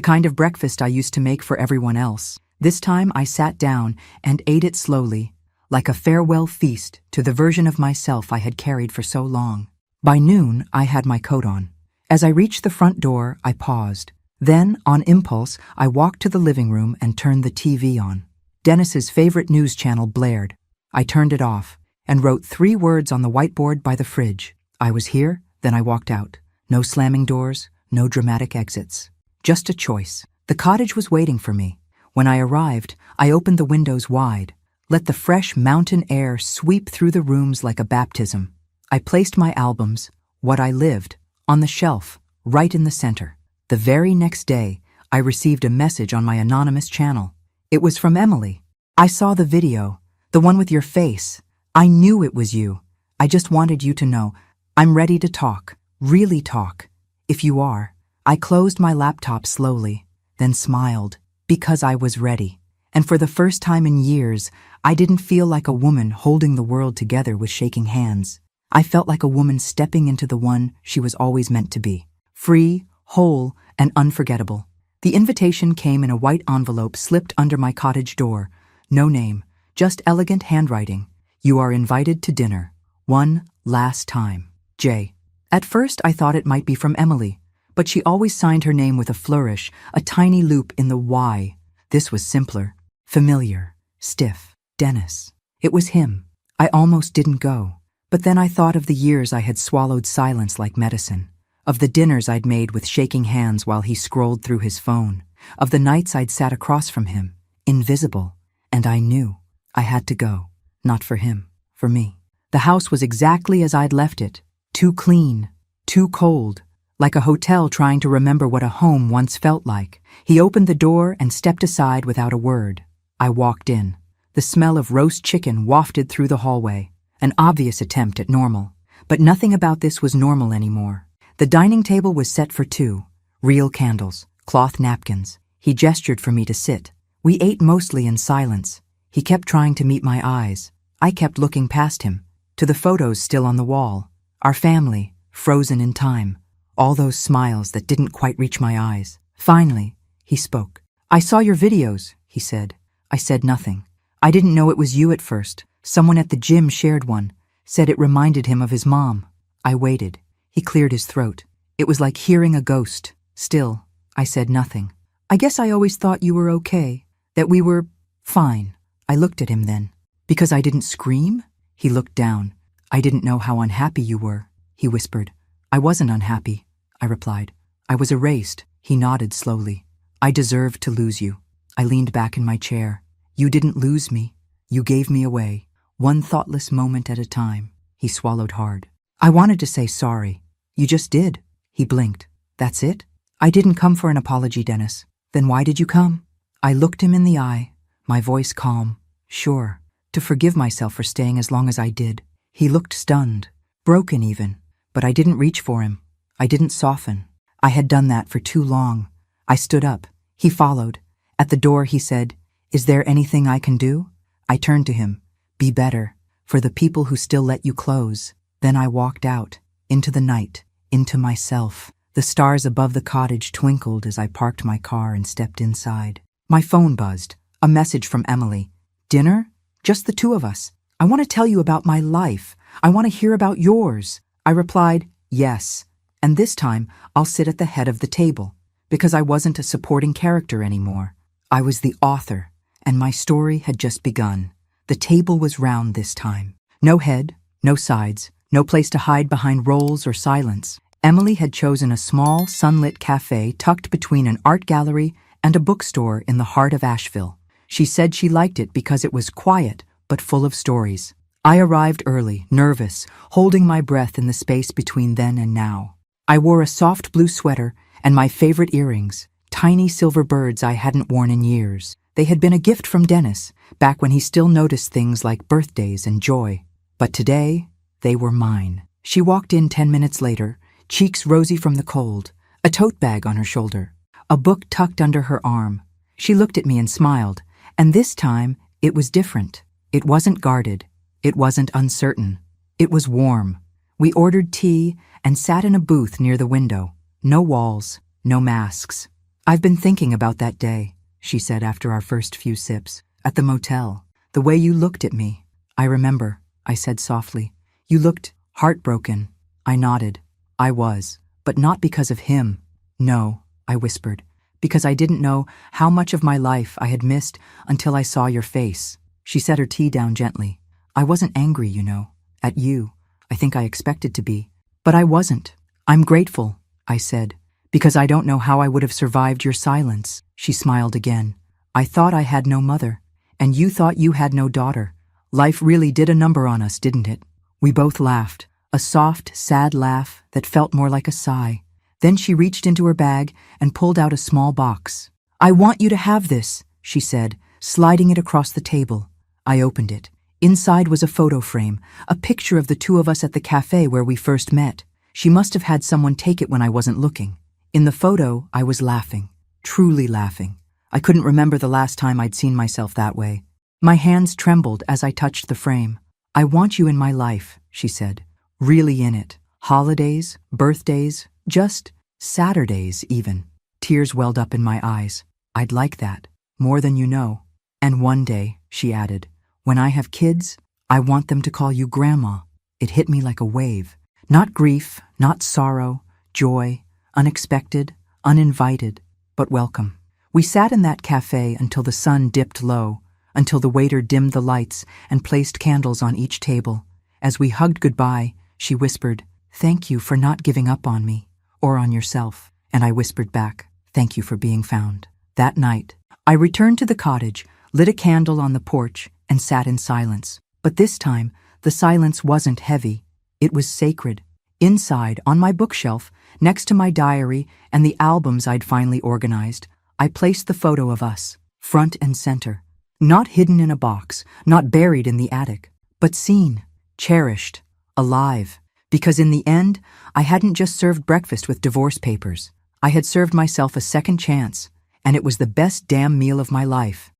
kind of breakfast I used to make for everyone else. This time I sat down and ate it slowly, like a farewell feast to the version of myself I had carried for so long. By noon, I had my coat on. As I reached the front door, I paused. Then, on impulse, I walked to the living room and turned the TV on. Dennis's favorite news channel blared. I turned it off and wrote 3 words on the whiteboard by the fridge. I was here, then I walked out. No slamming doors, no dramatic exits. Just a choice. The cottage was waiting for me. When I arrived, I opened the windows wide. Let the fresh mountain air sweep through the rooms like a baptism. I placed my albums, What I Lived, on the shelf, right in the center. The very next day, I received a message on my anonymous channel. It was from Emily. I saw the video, the one with your face. I knew it was you. I just wanted you to know, I'm ready to talk, really talk. If you are. I closed my laptop slowly, then smiled, because I was ready. And for the first time in years, I didn't feel like a woman holding the world together with shaking hands. I felt like a woman stepping into the one she was always meant to be. Free, whole, and unforgettable. The invitation came in a white envelope slipped under my cottage door. No name, just elegant handwriting. You are invited to dinner. One last time. J. At first I thought it might be from Emily, but she always signed her name with a flourish, a tiny loop in the Y. This was simpler. Familiar. Stiff. Dennis. It was him. I almost didn't go. But then I thought of the years I had swallowed silence like medicine. Of the dinners I'd made with shaking hands while he scrolled through his phone. Of the nights I'd sat across from him, invisible. And I knew I had to go. Not for him, for me. The house was exactly as I'd left it. Too clean, too cold, like a hotel trying to remember what a home once felt like. He opened the door and stepped aside without a word. I walked in. The smell of roast chicken wafted through the hallway. An obvious attempt at normal. But nothing about this was normal anymore. The dining table was set for 2. Real candles, cloth napkins. He gestured for me to sit. We ate mostly in silence. He kept trying to meet my eyes. I kept looking past him, to the photos still on the wall. Our family, frozen in time. All those smiles that didn't quite reach my eyes. Finally, he spoke. I saw your videos, he said. I said nothing. I didn't know it was you at first. Someone at the gym shared one, said it reminded him of his mom. I waited. He cleared his throat. It was like hearing a ghost. Still, I said nothing. I guess I always thought you were okay, that we were fine. I looked at him then. Because I didn't scream? He looked down. I didn't know how unhappy you were, he whispered. I wasn't unhappy, I replied. I was erased. He nodded slowly. I deserved to lose you. I leaned back in my chair. You didn't lose me. You gave me away. One thoughtless moment at a time. He swallowed hard. I wanted to say sorry. You just did. He blinked. That's it? I didn't come for an apology, Dennis. Then why did you come? I looked him in the eye, my voice calm. Sure, to forgive myself for staying as long as I did. He looked stunned, broken even, but I didn't reach for him. I didn't soften. I had done that for too long. I stood up. He followed. At the door he said, Is there anything I can do? I turned to him. Be better, for the people who still let you close. Then I walked out, into the night, into myself. The stars above the cottage twinkled as I parked my car and stepped inside. My phone buzzed. A message from Emily. Dinner? Just the 2 of us. I want to tell you about my life. I want to hear about yours. I replied, yes. And this time, I'll sit at the head of the table, because I wasn't a supporting character anymore. I was the author, and my story had just begun. The table was round this time. No head, no sides, No place to hide behind roles or silence. Emily had chosen a small, sunlit cafe tucked between an art gallery and a bookstore in the heart of Asheville. She said she liked it because it was quiet, but full of stories. I arrived early, nervous, holding my breath in the space between then and now. I wore a soft blue sweater and my favorite earrings, tiny silver birds I hadn't worn in years. They had been a gift from Dennis, back when he still noticed things like birthdays and joy. But today, they were mine. She walked in 10 minutes later, cheeks rosy from the cold, a tote bag on her shoulder, a book tucked under her arm. She looked at me and smiled, and this time, it was different. It wasn't guarded. It wasn't uncertain. It was warm. We ordered tea and sat in a booth near the window. No walls, no masks. "I've been thinking about that day," she said after our first few sips, "at the motel. The way you looked at me." "I remember," I said softly. "You looked heartbroken." I nodded. I was, but not because of him. "No," I whispered, "because I didn't know how much of my life I had missed until I saw your face." She set her tea down gently. "I wasn't angry, you know, at you. I think I expected to be. But I wasn't. I'm grateful," I said, "because I don't know how I would have survived your silence." She smiled again. "I thought I had no mother, and you thought you had no daughter. Life really did a number on us, didn't it?" We both laughed, a soft, sad laugh that felt more like a sigh. Then she reached into her bag and pulled out a small box. "I want you to have this," she said, sliding it across the table. I opened it. Inside was a photo frame, a picture of the two of us at the cafe where we first met. She must have had someone take it when I wasn't looking. In the photo, I was laughing, truly laughing. I couldn't remember the last time I'd seen myself that way. My hands trembled as I touched the frame. "I want you in my life," she said. "Really in it. Holidays, birthdays, just Saturdays even." Tears welled up in my eyes. "I'd like that, more than you know. And one day," she added, "when I have kids, I want them to call you Grandma." It hit me like a wave. Not grief, not sorrow, joy, unexpected, uninvited, but welcome. We sat in that cafe until the sun dipped low, until the waiter dimmed the lights and placed candles on each table. As we hugged goodbye, she whispered, "Thank you for not giving up on me, or on yourself." And I whispered back, "Thank you for being found." That night, I returned to the cottage, lit a candle on the porch, and sat in silence. But this time, the silence wasn't heavy. It was sacred. Inside, on my bookshelf, next to my diary and the albums I'd finally organized, I placed the photo of us, front and center. Not hidden in a box, not buried in the attic, but seen, cherished, alive. Because in the end, I hadn't just served breakfast with divorce papers. I had served myself a second chance, and it was the best damn meal of my life.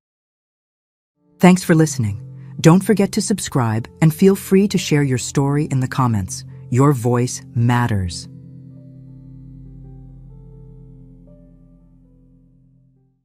Thanks for listening. Don't forget to subscribe and feel free to share your story in the comments. Your voice matters.